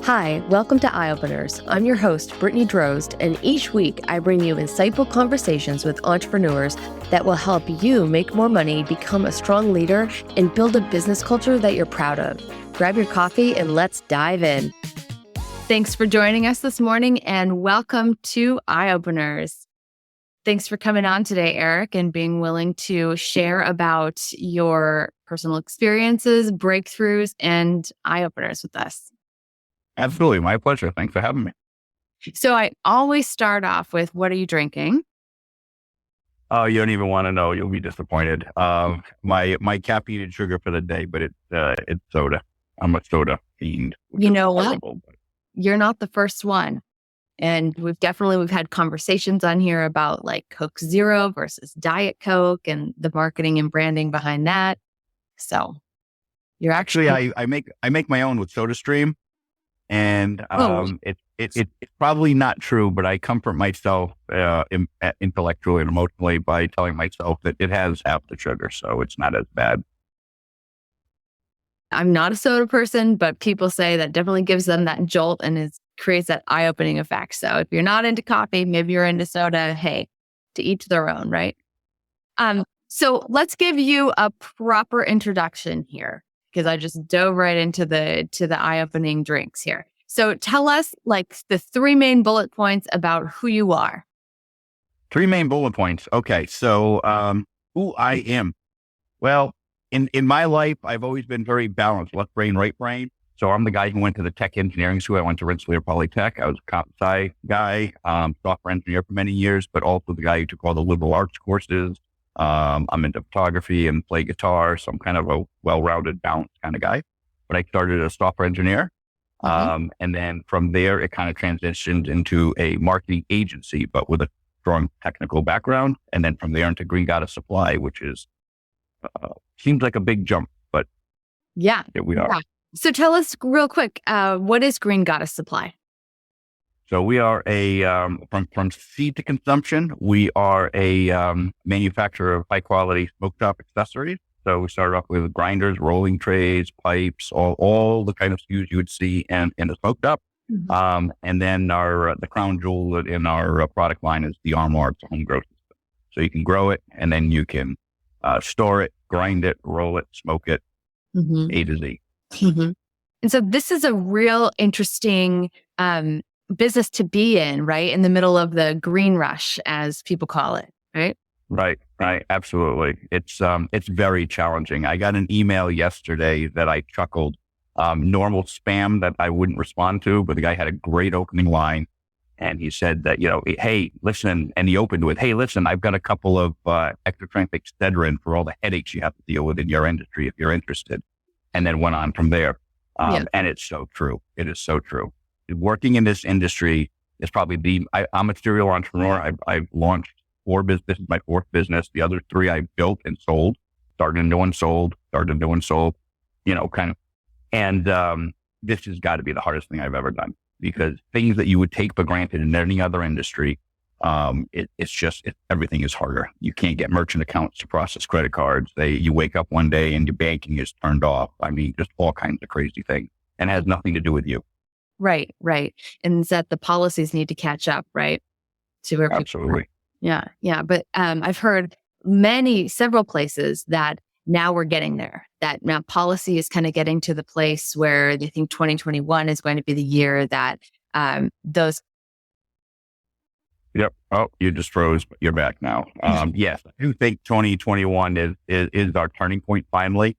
Hi, welcome to Eye Openers. I'm your host, Brittany Drozd, and each week I bring you insightful conversations with entrepreneurs that will help you make more money, become a strong leader, and build a business culture that you're proud of. Grab your coffee and let's dive in. Thanks for joining us this morning and welcome to Eye Openers. Thanks for coming on today, Eric, and being willing to share about your personal experiences, breakthroughs, and eye openers with us. Absolutely. My pleasure. Thanks for having me. So I always start off with, what are you drinking? Oh, you don't even want to know. You'll be disappointed. My caffeine and sugar for the day, but it's soda. I'm a soda fiend. You know what? You're not the first one. And we've had conversations on here about like Coke Zero versus Diet Coke and the marketing and branding behind that. So you're actually I make my own with SodaStream. And it's probably not true, but I comfort myself intellectually and emotionally by telling myself that it has half the sugar, so it's not as bad. I'm not a soda person, but people say that definitely gives them that jolt and creates that eye-opening effect. So if you're not into coffee, maybe you're into soda. Hey, to each their own, right? So let's give you a proper introduction here, because I just dove right into the eye-opening drinks here. So tell us like the three main bullet points about who you are. Three main bullet points. Okay. So, who I am. Well, in my life, I've always been very balanced, left brain, right brain. So I'm the guy who went to the tech engineering school. I went to Rensselaer Polytech. I was a comp sci guy, software engineer for many years, but also the guy who took all the liberal arts courses. I'm into photography and play guitar, so I'm kind of a well-rounded, balanced kind of guy. But I started as a software engineer. And then from there, it kind of transitioned into a marketing agency, but with a strong technical background. And then from there into Green Goddess Supply, which is, seems like a big jump, but yeah, here we are. Yeah. So tell us real quick, what is Green Goddess Supply? So we are from seed to consumption, we are a manufacturer of high quality smoke shop accessories. So we started off with grinders, rolling trays, pipes, all the kind of SKUs you would see in a smoke shop. Mm-hmm. And then the crown jewel in our product line is the Armor. It's a home grow system. So you can grow it and then you can store it, grind it, roll it, smoke it, mm-hmm. A to Z. Mm-hmm. And so this is a real interesting business to be in, right? In the middle of the green rush, as people call it, right? Right. Absolutely. It's very challenging. I got an email yesterday that I chuckled, normal spam that I wouldn't respond to, but the guy had a great opening line. And he said that, hey, listen, and he opened with, hey, listen, I've got a couple of extra strength Excedrin for all the headaches you have to deal with in your industry if you're interested. And then went on from there. And it's so true. It is so true. Working in this industry is probably I'm a serial entrepreneur. I've launched 4 businesses. This is my 4th business. The other 3 I built and sold, started into one, sold, kind of. And this has got to be the hardest thing I've ever done, because things that you would take for granted in any other industry, everything is harder. You can't get merchant accounts to process credit cards. You wake up one day and your banking is turned off. I mean, just all kinds of crazy things, and it has nothing to do with you. Right. And it's that the policies need to catch up, right? To where Absolutely. Yeah. But I've heard several places that now we're getting there, that now policy is kind of getting to the place where they think 2021 is going to be the year that those. Yep. Oh, you just froze, but you're back now. Yes, I do think 2021 is our turning point finally.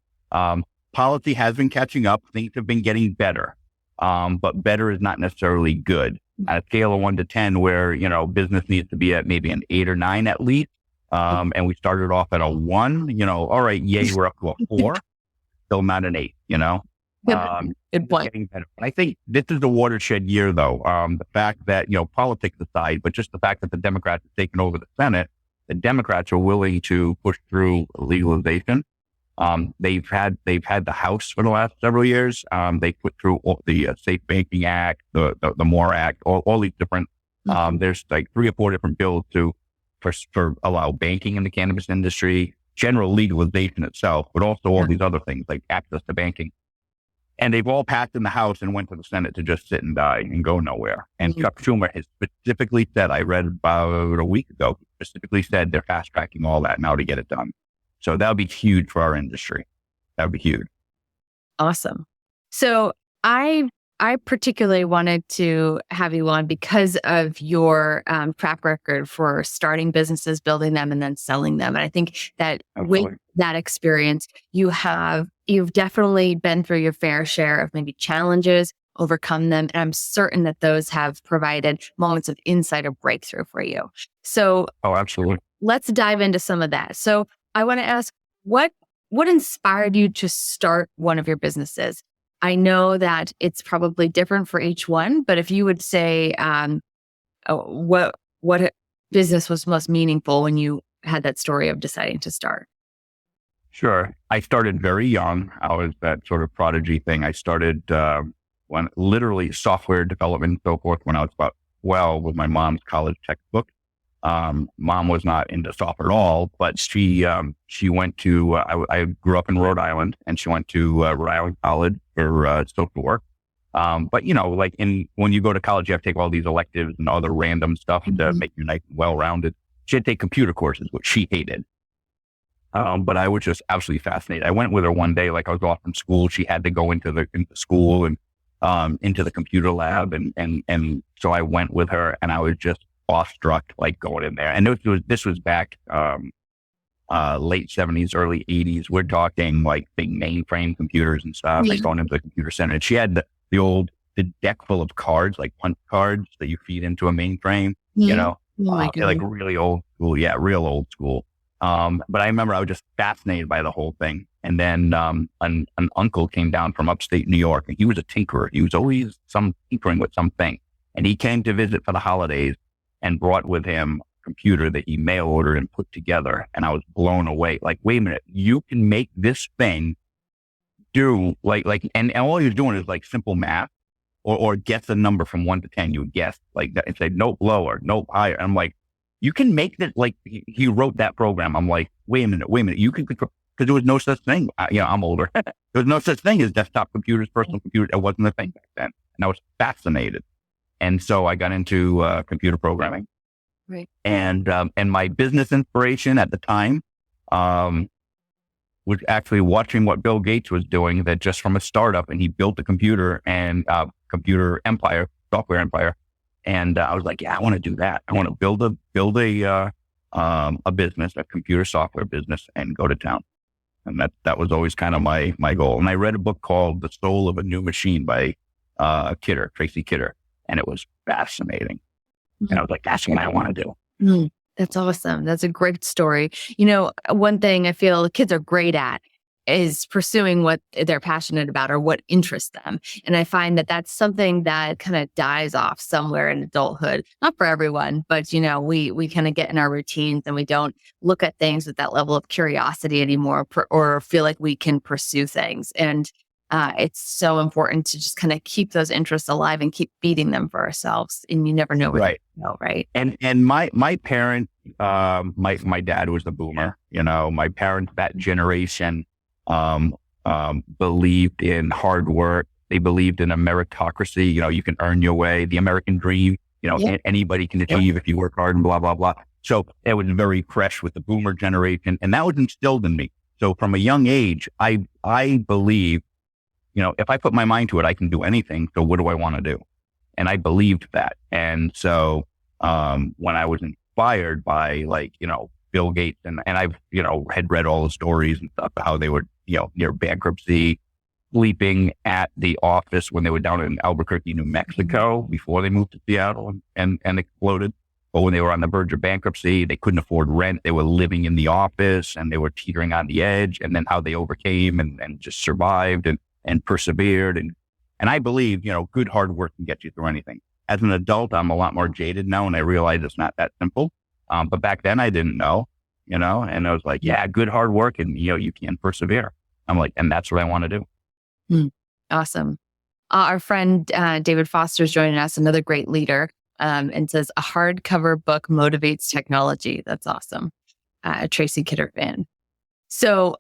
Policy has been catching up. Things have been getting better. But better is not necessarily good. At a scale of 1 to 10, where, business needs to be at maybe an 8 or 9 at least. And we started off at a 1, all right, yay, we're up to a 4, still not an 8, Good point. Getting better. But I think this is a watershed year, though. The fact that, politics aside, but just the fact that the Democrats have taken over the Senate, the Democrats are willing to push through legalization. They've had the House for the last several years. They put through the Safe Banking Act, the MORE Act, all these different. There's like 3 or 4 different bills for allow banking in the cannabis industry, general legalization itself, but also all these other things like access to banking. And they've all passed in the House and went to the Senate to just sit and die and go nowhere. And Chuck Schumer has specifically said, I read about a week ago, specifically said they're fast tracking all that now to get it done. So that would be huge for our industry. That would be huge. Awesome. So I particularly wanted to have you on because of your track record for starting businesses, building them, and then selling them. And I think that with that experience, you've definitely been through your fair share of maybe challenges, overcome them. And I'm certain that those have provided moments of insight or breakthrough for you. So absolutely. Let's dive into some of that. So I want to ask, what inspired you to start one of your businesses? I know that it's probably different for each one, but if you would say what business was most meaningful when you had that story of deciding to start? Sure. I started very young. I was that sort of prodigy thing. I started when literally software development and so forth when I was about 12 with my mom's college textbook. Mom was not into software at all, but she went to, I grew up in Rhode Island, and she went to Rhode Island College for social work. But like when you go to college, you have to take all these electives and other random stuff to make you nice and well-rounded. She had to take computer courses, which she hated. But I was just absolutely fascinated. I went with her one day, like I was off from school. She had to go into school and into the computer lab, and so I went with her, and I was just awestruck, like going in there. And this was back late 70s, early 80s. We're talking like big mainframe computers and stuff. Like going into the computer center, and she had the deck full of cards, like punch cards that you feed into a mainframe. Like really old school. Yeah, real old school. But I remember I was just fascinated by the whole thing. And then an uncle came down from upstate New York, and he was a tinkerer. He was always tinkering with something. And he came to visit for the holidays and brought with him a computer that he mail ordered and put together. And I was blown away. Like, wait a minute, you can make this thing do and all he was doing is like simple math or guess a number from 1 to 10. You would guess like that and say, nope, lower, nope, higher. And I'm like, you can make that, like he wrote that program. I'm like, wait a minute, you can control, because there was no such thing. I'm older. There was no such thing as desktop computers, personal computers. It wasn't a thing back then. And I was fascinated. And so I got into computer programming. Right. And my business inspiration at the time was actually watching what Bill Gates was doing, that just from a startup, and he built a computer and computer empire, software empire. And I was like, yeah, I want to do that. I want to build a business, a computer software business, and go to town. And that was always kind of my goal. And I read a book called The Soul of a New Machine by Tracy Kidder. And it was fascinating. And I was like, that's what I want to do. That's awesome. That's a great story. One thing I feel kids are great at is pursuing what they're passionate about or what interests them. And I find that that's something that kind of dies off somewhere in adulthood. Not for everyone, but we kind of get in our routines and we don't look at things with that level of curiosity anymore, or feel like we can pursue things. And it's so important to just kind of keep those interests alive and keep feeding them for ourselves. And you never know what right. you know, right? And my parents, my dad was a boomer. My parents, that generation, believed in hard work. They believed in a meritocracy. You can earn your way, the American dream. Anybody can achieve if you work hard and blah, blah, blah. So it was very fresh with the boomer generation, and that was instilled in me. So from a young age, I believe, if I put my mind to it, I can do anything. So what do I want to do? And I believed that. And so, when I was inspired by Bill Gates and I've, had read all the stories and stuff, how they were, near bankruptcy, sleeping at the office when they were down in Albuquerque, New Mexico, before they moved to Seattle and exploded. But when they were on the verge of bankruptcy, they couldn't afford rent. They were living in the office and they were teetering on the edge, and then how they overcame and just survived and persevered. And I believe, good hard work can get you through anything. As an adult, I'm a lot more jaded now, and I realize it's not that simple. But back then I didn't know, and I was like, yeah, good hard work, and you can persevere. I'm like, and that's what I want to do. Awesome. Our friend David Foster is joining us, another great leader, and says a hardcover book motivates technology. That's awesome. A Tracy Kidder fan. So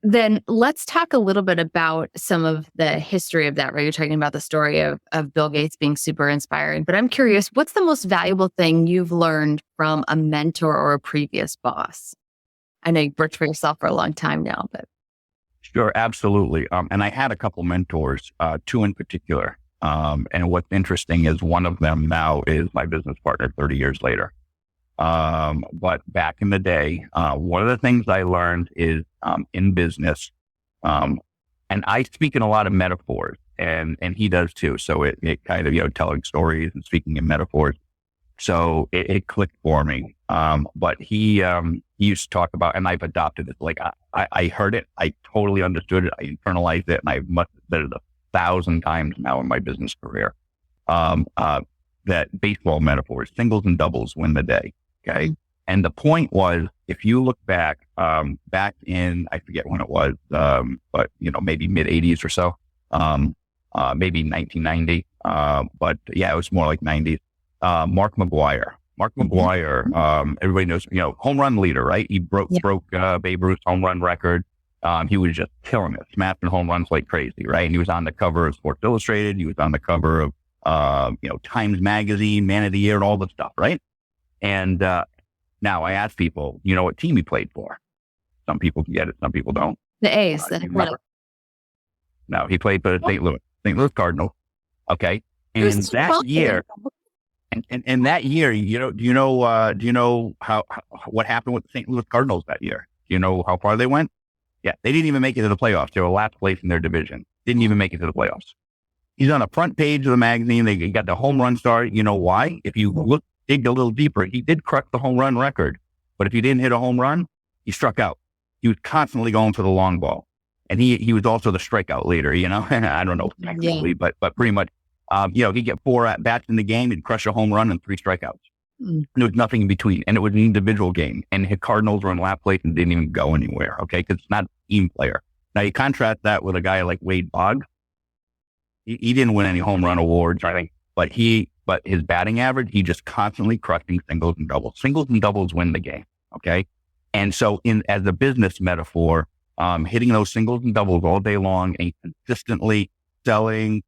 then let's talk a little bit about some of the history of that, right? You're talking about the story of Bill Gates being super inspiring, but I'm curious, what's the most valuable thing you've learned from a mentor or a previous boss? I know you've worked for yourself for a long time now, but. Sure, absolutely. And I had a couple mentors, two in particular. And what's interesting is one of them now is my business partner 30 years later. But back in the day, one of the things I learned is in business, and I speak in a lot of metaphors, and he does too. So it kind of, telling stories and speaking in metaphors. So it clicked for me. But he used to talk about, and I've adopted it. Like I heard it, I totally understood it, I internalized it, and I must have said it 1,000 times now in my business career. That baseball metaphors, singles and doubles win the day. Okay. And the point was, if you look back in, I forget when it was, but maybe mid 80s or so, maybe 1990. But yeah, it was more like 90s. Mark McGwire, everybody knows, home run leader, right? He broke Babe Ruth's home run record. He was just killing it, smashing home runs like crazy, right? And he was on the cover of Sports Illustrated. He was on the cover of, Times Magazine, Man of the Year, and all the stuff, right? And now I ask people, what team he played for? Some people get it, some people don't. The A's. No, he played for the St. Louis Cardinals. Okay. And that year, and that year, do you know how what happened with the St. Louis Cardinals that year? Do you know how far they went? Yeah, they didn't even make it to the playoffs. They were last place in their division. Didn't even make it to the playoffs. He's on the front page of the magazine. They got the home run star. You know why? If you dig a little deeper, he did crush the home run record. But if he didn't hit a home run, he struck out. He was constantly going for the long ball. And he was also the strikeout leader, I don't know technically, but pretty much, he'd get 4 at-bats in the game, he'd crush a home run and 3 strikeouts. There was nothing in between. And it was an individual game. And his Cardinals were in last place and didn't even go anywhere, okay? Because it's not a team player. Now, you contrast that with a guy like Wade Boggs. He didn't win any home run awards or anything, but his batting average, he just constantly crushing singles and doubles. Singles and doubles win the game, okay? And so as a business metaphor, hitting those singles and doubles all day long and consistently selling,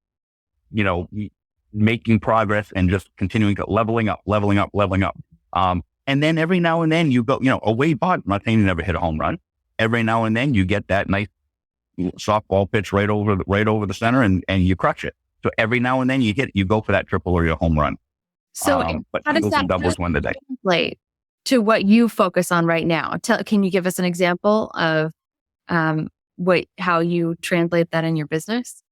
making progress and just continuing to leveling up. And then every now and then you go, a Wade Boggs, I'm not saying you never hit a home run. Every now and then you get that nice softball pitch right over the center and you crush it. So every now and then you go for that triple or your home run. So but how does that doubles win the day? Translate to what you focus on right now? Can you give us an example of how you translate that in your business?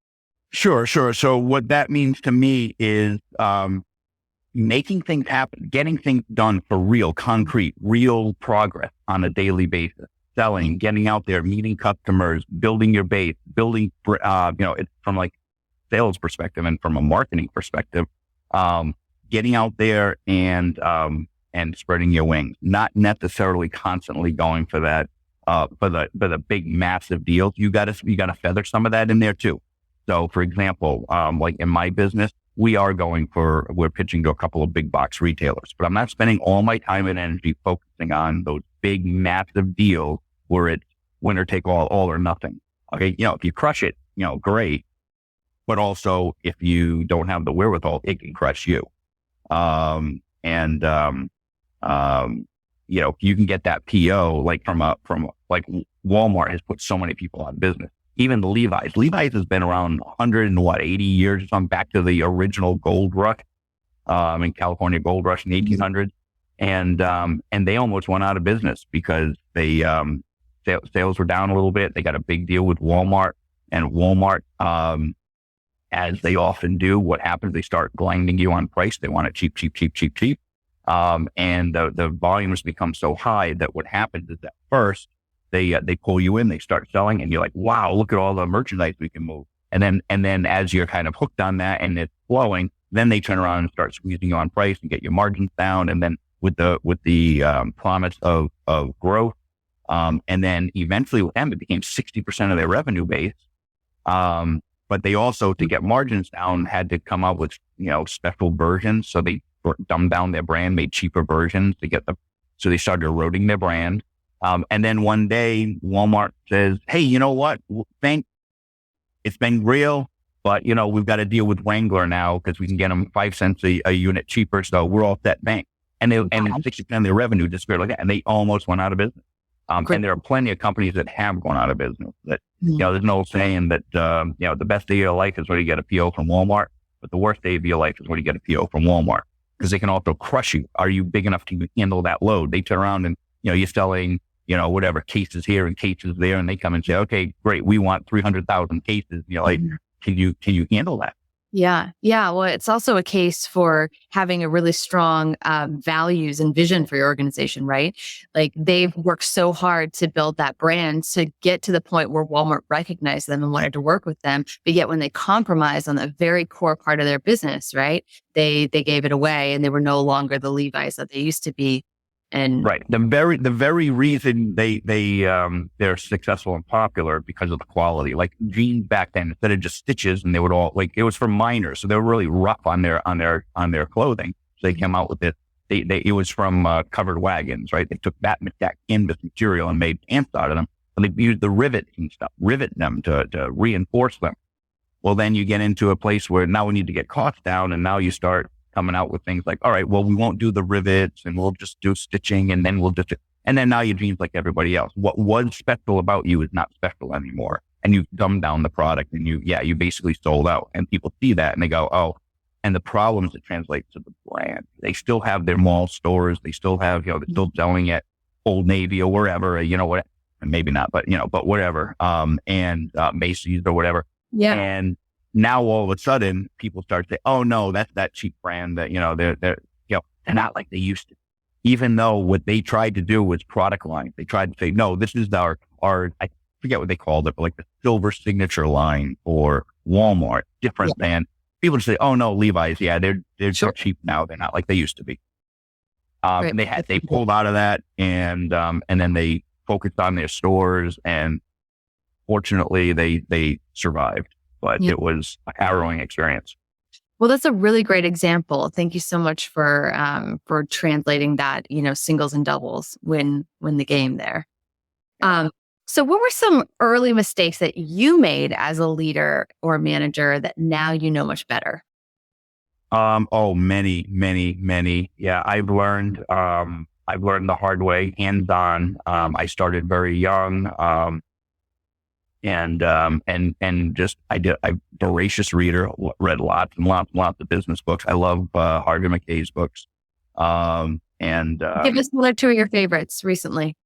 Sure. So what that means to me is making things happen, getting things done for real, concrete, real progress on a daily basis. Selling, getting out there, meeting customers, building your base, it's from like sales perspective and from a marketing perspective, getting out there and spreading your wings, not necessarily constantly going for that, for the big, massive deals. You got to feather some of that in there too. So for example, like in my business, we're pitching to a couple of big box retailers, but I'm not spending all my time and energy focusing on those big, massive deals where it's winner take all or nothing. Okay. If you crush it, great. But also if you don't have the wherewithal, it can crush you. If you can get that PO, like from like Walmart has put so many people out of business. Even the Levi's has been around 180 years or something, back to the original gold rush, in California gold rush in the 1800s. And they almost went out of business because sales were down a little bit. They got a big deal with Walmart, and Walmart, as they often do, what happens, they start blinding you on price. They want it cheap. And the volumes become so high that what happens is that first they pull you in, they start selling, and you're like, wow, look at all the merchandise we can move. And then as you're kind of hooked on that and it's flowing, then they turn around and start squeezing you on price and get your margins down. And then with the promise of growth, and then eventually with them, it became 60% of their revenue base. But they also, to get margins down, had to come up with, special versions. So they dumbed down their brand, made cheaper versions so they started eroding their brand. And then one day Walmart says, hey, you know what? It's been real, but we've got to deal with Wrangler now because we can get them 5 cents a unit cheaper. So we're all set, bank. And 60% of their revenue disappeared like that. And they almost went out of business. And there are plenty of companies that have gone out of business that, there's an old saying that, the best day of your life is when you get a PO from Walmart, but the worst day of your life is when you get a PO from Walmart because they can also crush you. Are you big enough to handle that load? They turn around and, you're selling, whatever cases here and cases there. And they come and say, okay, great. We want 300,000 cases. Can you handle that? Yeah. Yeah. Well, it's also a case for having a really strong values and vision for your organization, right? Like they've worked so hard to build that brand to get to the point where Walmart recognized them and wanted to work with them. But yet when they compromised on a very core part of their business, right, they gave it away and they were no longer the Levi's that they used to be. And right. The very reason they're successful and popular because of the quality. Like jeans back then, instead of just stitches, and they would all it was for miners, so they were really rough on their clothing. So they came out with it. It was from covered wagons, right? They took that canvas material and made pants out of them. And they used the rivets and stuff, rivet them to reinforce them. Well, then you get into a place where now we need to get costs down, and now you start coming out with things like, all right, well, we won't do the rivets and we'll just do stitching and then and then now your jeans like everybody else. What was special about you is not special anymore. And you've dumbed down the product and you basically sold out, and people see that and they go, oh, and the problems it translates to the brand. They still have their mall stores. They still have, they're still selling at Old Navy or wherever, what, and maybe not, but, but whatever, and Macy's or whatever. Yeah. And now all of a sudden people start to say, oh no, that's that cheap brand that, they're not like they used to, even though what they tried to do was product line. They tried to say, no, this is our, I forget what they called it, but like the silver signature line or Walmart, different than people say, oh no, Levi's. Yeah. They're so cheap now. They're not like they used to be. And they pulled out of that and then they focused on their stores, and fortunately they survived. But it was a harrowing experience. Well, that's a really great example. Thank you so much for translating that, singles and doubles win the game there. So what were some early mistakes that you made as a leader or manager that now you know much better? Many. Yeah, I've learned the hard way, hands-on. I started very young. And I'm voracious reader, read lots and lots of business books. I love Harvey McKay's books. Give us one or two of your favorites recently.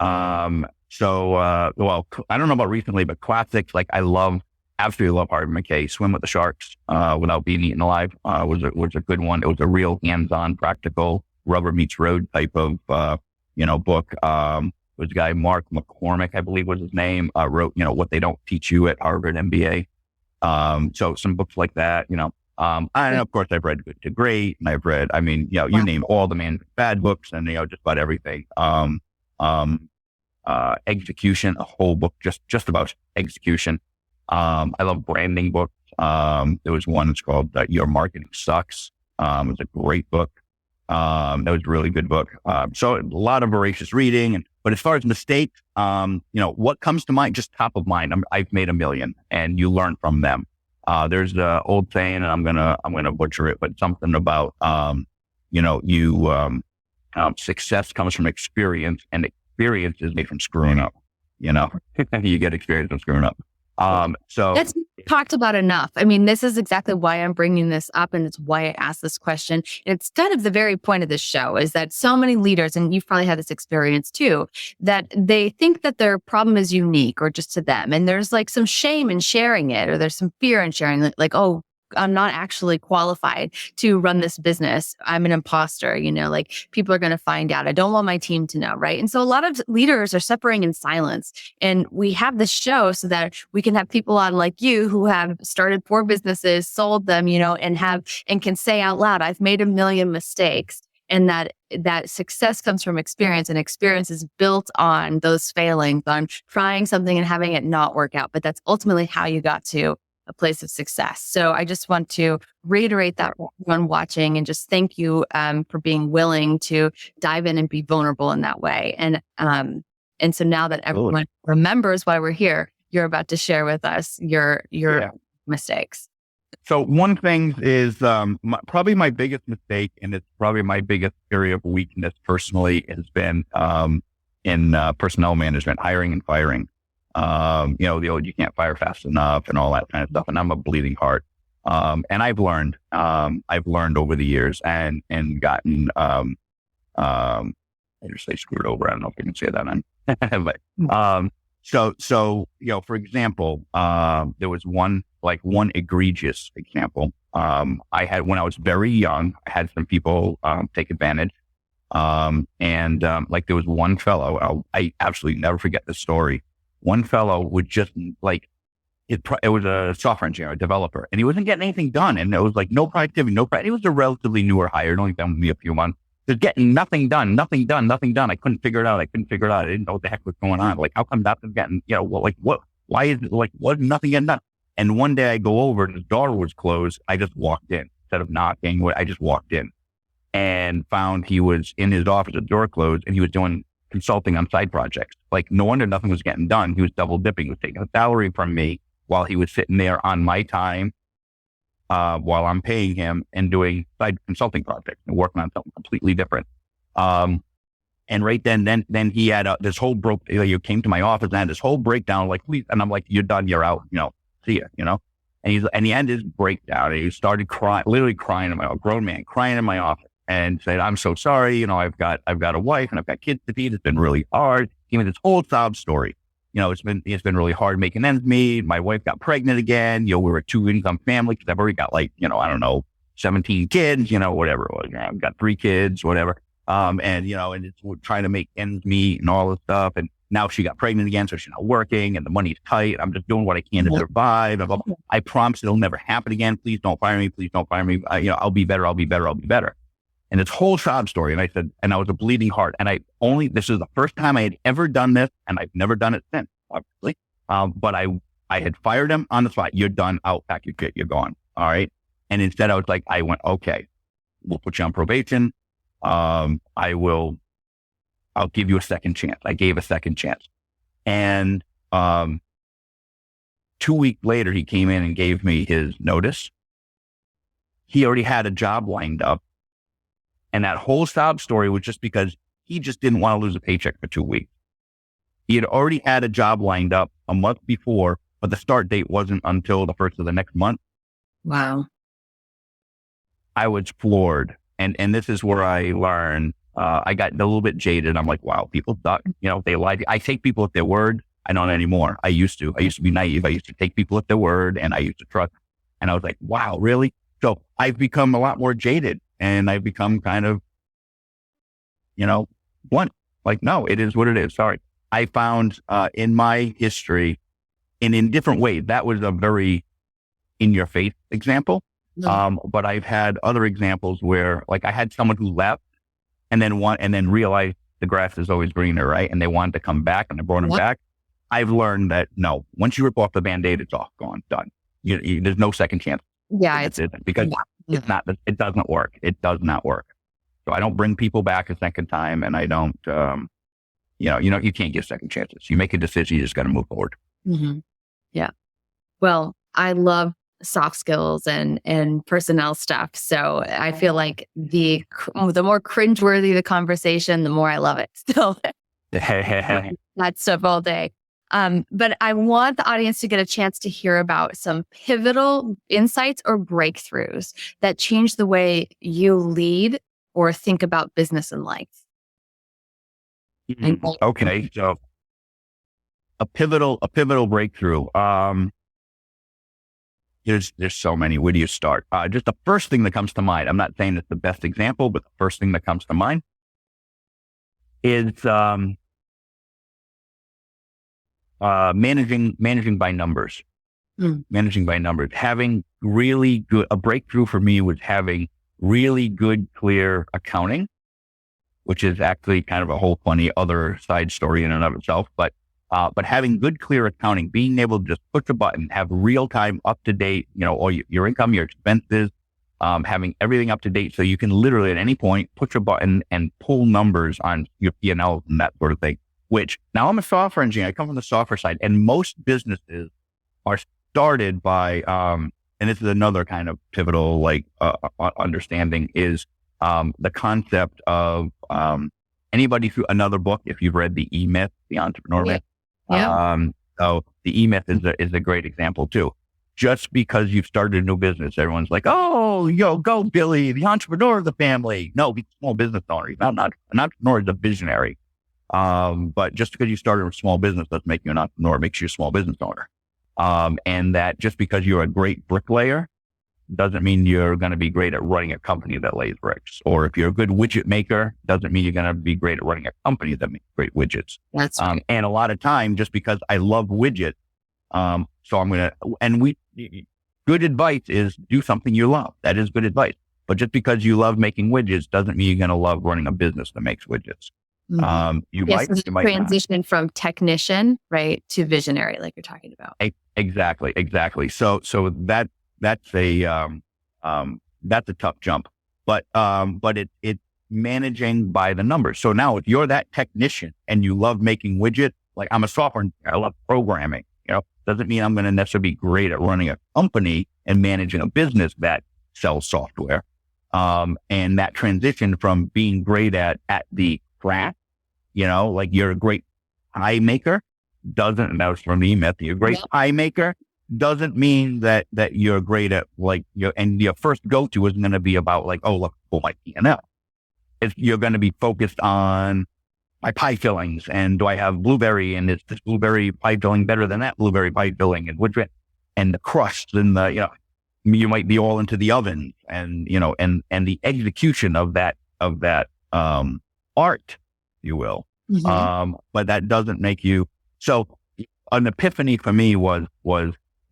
Well, I don't know about recently, but classics, like absolutely love Harvey McKay. Swim with the Sharks, Without Being Eaten Alive, was a good one. It was a real hands-on, practical, rubber meets road type of, book. Was a guy, Mark McCormick, I believe was his name, wrote, What They Don't Teach You at Harvard MBA. So some books like that, and of course I've read Good to Great, and I've read, you name all the Man Bad books and, just about everything. Execution, a whole book, just about execution. I love branding books. There was one that's called Your Marketing Sucks. It was a great book. That was a really good book. So a lot of voracious reading. But as far as mistakes, what comes to mind, just top of mind, I've made a million, and you learn from them. There's the old saying, and I'm gonna butcher it, but something about, success comes from experience, and experience is made from screwing up. You get experience from screwing up. So that's talked about enough. This is exactly why I'm bringing this up, and it's why I asked this question. And it's kind of the very point of this show is that so many leaders, and you've probably had this experience too, that they think that their problem is unique or just to them. And there's like some shame in sharing it, or there's some fear in sharing it, like, oh, I'm not actually qualified to run this business. I'm an imposter, like people are going to find out. I don't want my team to know. Right. And so a lot of leaders are separating in silence, and we have this show so that we can have people on like you who have started 4 businesses, sold them, and can say out loud, I've made a million mistakes. And that success comes from experience, and experience is built on those failings, on trying something and having it not work out. But that's ultimately how you got to a place of success. So I just want to reiterate that for everyone watching and just thank you for being willing to dive in and be vulnerable in that way. And so now that everyone remembers why we're here, you're about to share with us your mistakes. So one thing is probably my biggest mistake, and it's probably my biggest area of weakness personally, has been in personnel management, hiring and firing. The old, you can't fire fast enough and all that kind of stuff. And I'm a bleeding heart. And I've learned over the years and gotten, I just say screwed over. I don't know if I can say that on, but, so, for example, there was one egregious example. I had, when I was very young, I had some people, take advantage. There was one fellow, I absolutely never forget the story. One fellow would just it was a software engineer, a developer, and he wasn't getting anything done. And it was like no productivity, He was a relatively newer hire, only been with me a few months. Just getting nothing done. I couldn't figure it out. I didn't know what the heck was going on. Like, how come nothing's getting, why is it what nothing getting done? And one day I go over and his door was closed. I just walked in instead of knocking. I just walked in and found he was in his office, the door closed, and he was doing consulting on side projects. Like, no wonder nothing was getting done. He was double dipping. He was taking a salary from me while he was sitting there on my time, while I'm paying him and doing side consulting projects and working on something completely different. And right then he had this whole you came to my office and had this whole breakdown, like, please. And I'm like, you're done. You're out, see ya, and he ended his breakdown and he started crying, literally crying a grown man crying in my office and said, I'm so sorry. I've got a wife and I've got kids to feed. It's been really hard. Give me this whole sob story. It's been really hard making ends meet. My wife got pregnant again. We were a 2-income family because I've already got 17 kids, whatever it was. I've got 3 kids, whatever. And it's trying to make ends meet and all this stuff. And now she got pregnant again, so she's not working and the money's tight. I'm just doing what I can to survive. I promise it'll never happen again. Please don't fire me. Please don't fire me. I'll be better. I'll be better. I'll be better. And this whole sob story. And I said, and I was a bleeding heart. And this is the first time I had ever done this. And I've never done it since, obviously. But I had fired him on the spot. You're done. Out, pack your kit. You're gone. All right. And instead I went, okay, we'll put you on probation. I'll give you a second chance. I gave a second chance. And 2 weeks later, he came in and gave me his notice. He already had a job lined up. And that whole sob story was just because he just didn't want to lose a paycheck for 2 weeks. He had already had a job lined up a month before, but the start date wasn't until the first of the next month. Wow. I was floored. And this is where I learned, I got a little bit jaded. I'm like, wow, people suck. They lie. I take people at their word. I don't anymore. I used to be naive. I used to take people at their word and I used to trust. And I was like, wow, really? So I've become a lot more jaded. And I've become kind of, blunt. Like, no, it is what it is. Sorry. I found in my history, and in different ways, that was a very in your face example. But I've had other examples where, like, I had someone who left and then realized the grass is always greener, right? And they wanted to come back and I brought them back. I've learned that no, once you rip off the Band-Aid, it's off, gone, done. There's no second chance. Yeah. Because it's not, it doesn't work. It does not work. So I don't bring people back a second time and I don't, you can't give second chances. You make a decision, you just got to move forward. Mm-hmm. Yeah. Well, I love soft skills and personnel stuff. So I feel like the more cringeworthy the conversation, the more I love it. So that stuff all day. But I want the audience to get a chance to hear about some pivotal insights or breakthroughs that change the way you lead or think about business and life. Okay. So a pivotal breakthrough. There's so many. Where do you start? Just the first thing that comes to mind. I'm not saying it's the best example, but the first thing that comes to mind is, managing by numbers. Managing by numbers. Having really good, a breakthrough for me was having really good, clear accounting, which is actually kind of a whole funny other side story in and of itself. But But having good, clear accounting, being able to just push a button, have real time, up to date, all your income, your expenses, having everything up to date. So you can literally at any point push a button and pull numbers on your P&L and that sort of thing, which now I'm a software engineer. I come from the software side, and most businesses are started by, and this is another kind of pivotal, understanding is, the concept of, anybody through another book, if you've read the E-Myth, the Entrepreneur Myth. Yeah. So the E-Myth is a great example too. Just because you've started a new business, everyone's like, oh, go Billy, the entrepreneur of the family. No, he's a small business owner. He's not an entrepreneur, is a visionary. But just because you started a small business doesn't make you an entrepreneur, it makes you a small business owner. And that just because you're a great bricklayer doesn't mean you're going to be great at running a company that lays bricks. Or if you're a good widget maker, doesn't mean you're going to be great at running a company that makes great widgets. That's right. And a lot of time, just because I love widgets, so I'm going to, and good advice is do something you love. That is good advice. But just because you love making widgets doesn't mean you're going to love running a business that makes widgets. Mm-hmm. You might transition not. From technician, right, to visionary, like you're talking about. Exactly. So that's a tough jump, but it's managing by the numbers. So now if you're that technician and you love making widgets, like I'm a software, I love programming, doesn't mean I'm going to necessarily be great at running a company and managing a business that sells software. And that transition from being great at the craft, like you're a great pie maker, and that was from the E-Myth, you're a great pie maker, doesn't mean that you're great at and your first go-to isn't going to be about look, pull my P&L. You're going to be focused on my pie fillings, and do I have blueberry, and is this blueberry pie filling better than that blueberry pie filling, and the crust, and you might be all into the oven, and the execution of that art, if you will. Mm-hmm. But that doesn't make you. So an epiphany for me was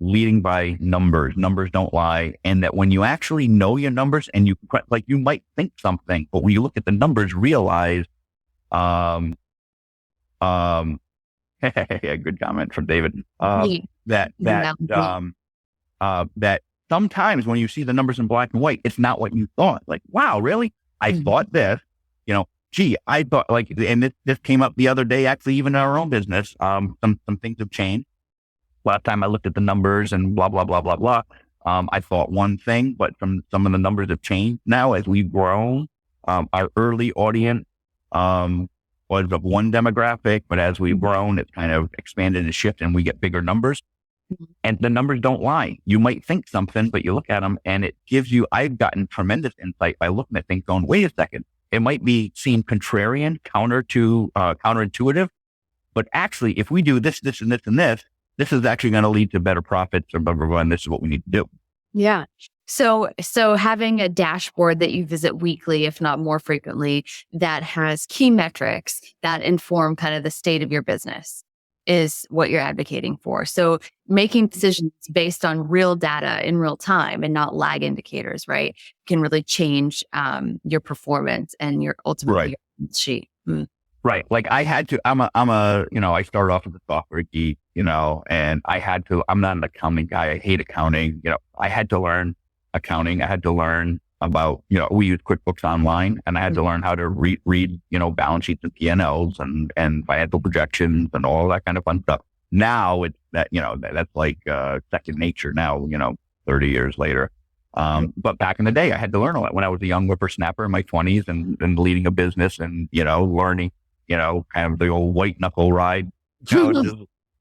leading by numbers. Numbers don't lie. And that when you actually know your numbers and you might think something, but when you look at the numbers, realize, good comment from David, that sometimes when you see the numbers in black and white, it's not what you thought. Like, wow, really? I thought this, I thought and this came up the other day, actually, even in our own business. Some things have changed. Last time I looked at the numbers and blah, blah, blah, blah, blah. I thought one thing, but some of the numbers have changed now as we've grown. Our early audience was of one demographic, but as we've grown, it's kind of expanded and shifted, and we get bigger numbers. And the numbers don't lie. You might think something, but you look at them and it gives you, I've gotten tremendous insight by looking at things going, wait a second, it might seem contrarian, counterintuitive, but actually if we do this, this, and this, and this is actually going to lead to better profits, or blah, blah, blah, and this is what we need to do. Yeah. So having a dashboard that you visit weekly, if not more frequently, that has key metrics that inform kind of the state of your business is what you're advocating for. So making decisions based on real data in real time and not lag indicators, right, can really change your performance and your ultimately your sheet. Right. Like I had to, I started off as a software geek, and I'm not an accounting guy. I hate accounting. I had to learn accounting. I had to learn about, we use QuickBooks Online, and I had to learn how to read, balance sheets and P&Ls and financial projections and all that kind of fun stuff. Now it's that, that's like second nature now, 30 years later. But back in the day, I had to learn a lot when I was a young whippersnapper in my 20s and leading a business and, learning, kind of the old white knuckle ride, just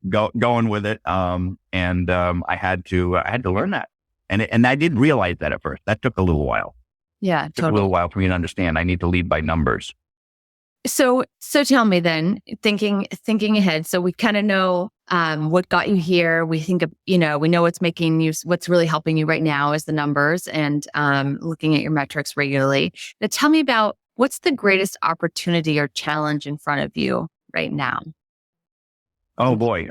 going with it. I had to learn that. And I didn't realize that at first. That took a little while. Yeah, it took a little while for me to understand. I need to lead by numbers. So tell me then, thinking ahead. So we kind of know what got you here. We think of, we know what's really helping you right now is the numbers and looking at your metrics regularly. Now tell me about what's the greatest opportunity or challenge in front of you right now? Oh boy,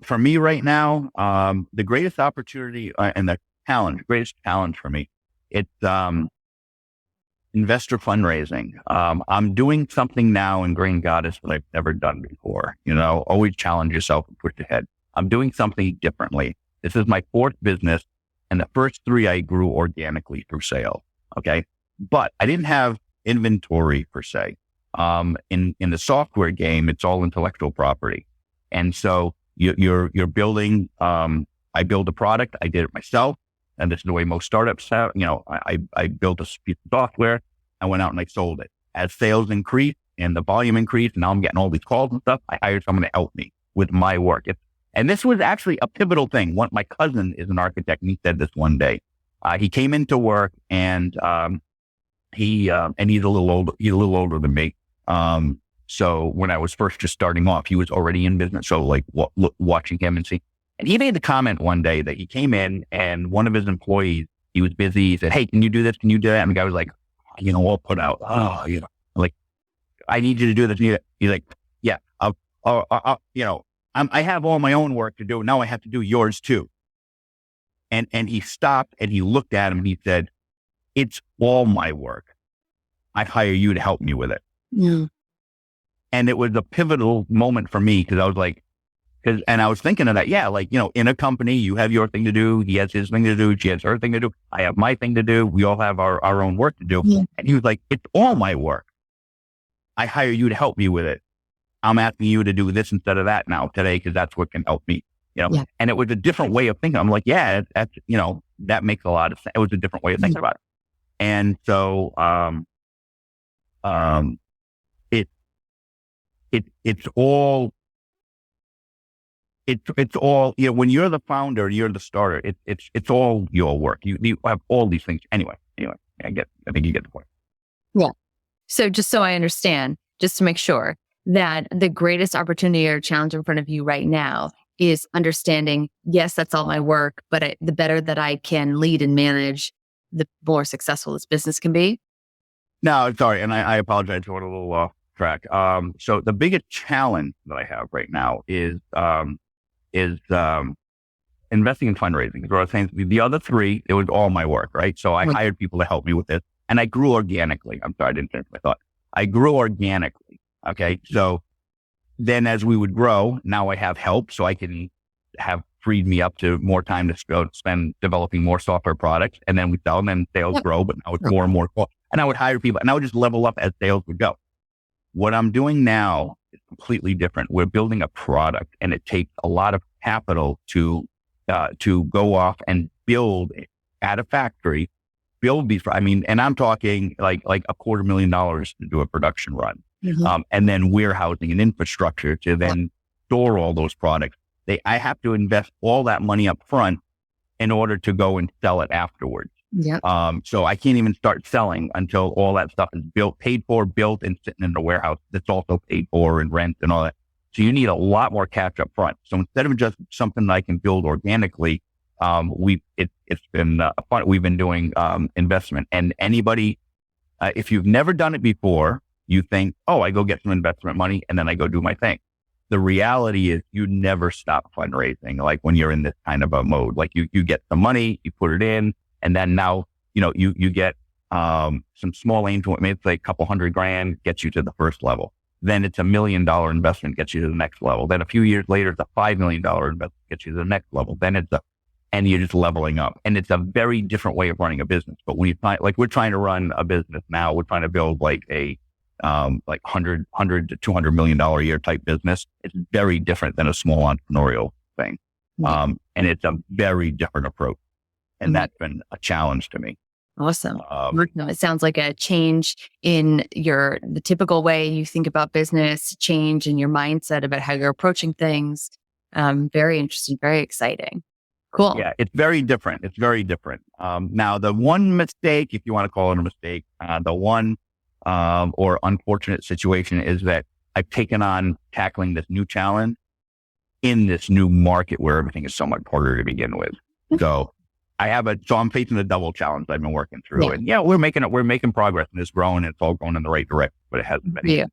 for me right now, the greatest opportunity and the greatest challenge for me, it's investor fundraising. I'm doing something now in Green Goddess that I've never done before. Always challenge yourself and push ahead. I'm doing something differently. This is my fourth business, and the first three I grew organically through sales. Okay. But I didn't have inventory per se. In the software game, it's all intellectual property. And so you're building, I build a product. I did it myself. And this is the way most startups have, I built a piece of software. I went out and I sold it. As sales increased and the volume increased, and now I'm getting all these calls and stuff, I hired someone to help me with my work. And this was actually a pivotal thing. My cousin is an architect, and he said this one day. He came into work, and he's a little older. He's a little older than me. So when I was first just starting off, he was already in business. So watching him and see. And he made the comment one day that he came in, and one of his employees, he was busy. He said, "Hey, can you do this? Can you do that?" And the guy was like, "All put out. Like, I need you to do this." And he's like, "Yeah, I have all my own work to do. Now I have to do yours too." And he stopped and he looked at him and he said, "It's all my work. I hire you to help me with it." Yeah. And it was a pivotal moment for me, because I was like, and I was thinking of that. Yeah. In a company, you have your thing to do. He has his thing to do. She has her thing to do. I have my thing to do. We all have our own work to do. Yeah. And he was like, "It's all my work. I hire you to help me with it. I'm asking you to do this instead of that now today, because that's what can help me." Yeah. And it was a different way of thinking. I'm like, yeah, that's, that makes a lot of sense. It was a different way of thinking about it. And so, it's all, when you're the founder, you're the starter, it's all your work. You have all these things. Anyway, I think you get the point. Yeah. So just so I understand, just to make sure that the greatest opportunity or challenge in front of you right now is understanding, yes, that's all my work, but the better that I can lead and manage, the more successful this business can be. No, sorry. And I apologize for a little off track. So the biggest challenge that I have right now is investing in fundraising. As I was saying, the other three, it was all my work, right? So I hired people to help me with this, and I grew organically. I'm sorry, I didn't finish my thought. I grew organically. Okay. So then as we would grow, now I have help, so I can have freed me up to more time to spend developing more software products. And then we sell, and then sales grow, but now it's more and more. And I would hire people, and I would just level up as sales would go. What I'm doing now is completely different. We're building a product, and it takes a lot of capital to go off and build at a factory, build these. And I'm talking like $250,000 to do a production run. Mm-hmm. And then warehousing and infrastructure to then store all those products. I have to invest all that money up front in order to go and sell it afterwards. Yeah. So I can't even start selling until all that stuff is paid for, built, and sitting in the warehouse. That's also paid for, and rent and all that. So you need a lot more cash up front. So instead of just something that I can build organically, it's been fun. We've been doing investment. And anybody, if you've never done it before, you think, "Oh, I go get some investment money and then I go do my thing." The reality is you never stop fundraising. Like when you're in this kind of a mode, like you get the money, you put it in, and then now, you get some small angel. Maybe it's like a couple $100,000 gets you to the first level. Then it's $1 million investment gets you to the next level. Then a few years later, it's a $5 million investment gets you to the next level. Then and you're just leveling up. And it's a very different way of running a business. But when you find, like, we're trying to run a business now, we're trying to build like a $100 to $200 million a year type business. It's very different than a small entrepreneurial thing. Mm-hmm. And it's a very different approach. And that's been a challenge to me. Awesome. It sounds like a change in the typical way you think about business, change in your mindset about how you're approaching things. Very interesting, very exciting. Cool. Yeah, it's very different. It's very different. Now, the one mistake, if you want to call it a mistake, the one or unfortunate situation is that I've taken on tackling this new challenge in this new market where everything is so much harder to begin with. So I'm facing a double challenge I've been working through. Yeah. And we're making progress, and it's growing, and it's all going in the right direction, but it hasn't been. Yeah.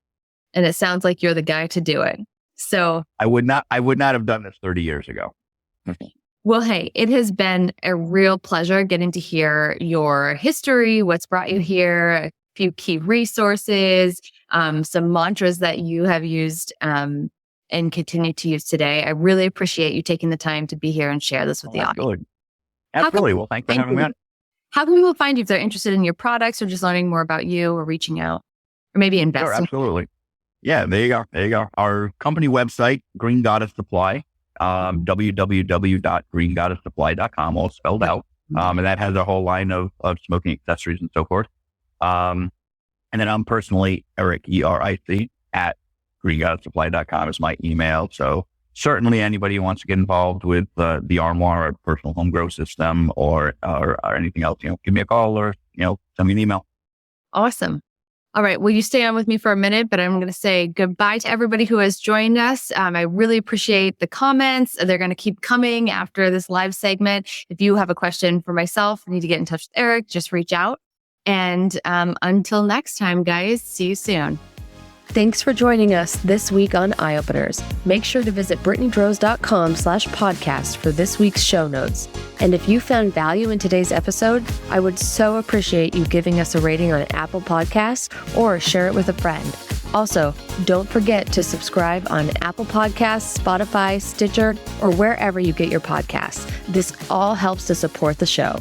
And it sounds like you're the guy to do it. So I would not have done this 30 years ago. Well, hey, it has been a real pleasure getting to hear your history, what's brought you here, few key resources, some mantras that you have used and continue to use today. I really appreciate you taking the time to be here and share this with the audience. Absolutely. Well, thanks for having me on. How can people find you if they're interested in your products or just learning more about you or reaching out or maybe investing? Sure, absolutely. Yeah, there you go. Our company website, Green Goddess Supply, www.greengoddesssupply.com, all spelled out. And that has a whole line of smoking accessories and so forth. And then I'm personally Eric, ERIC, at greengoddesssupply.com is my email. So certainly anybody who wants to get involved with the Armoire or personal home grow system or anything else, give me a call or, send me an email. Awesome. All right. Well, you stay on with me for a minute, but I'm going to say goodbye to everybody who has joined us. I really appreciate the comments. They're going to keep coming after this live segment. If you have a question for myself, need to get in touch with Eric, just reach out. And until next time, guys, see you soon. Thanks for joining us this week on Eye Openers. Make sure to visit BrittanyDrose.com/podcast for this week's show notes. And if you found value in today's episode, I would so appreciate you giving us a rating on Apple Podcasts or share it with a friend. Also, don't forget to subscribe on Apple Podcasts, Spotify, Stitcher, or wherever you get your podcasts. This all helps to support the show.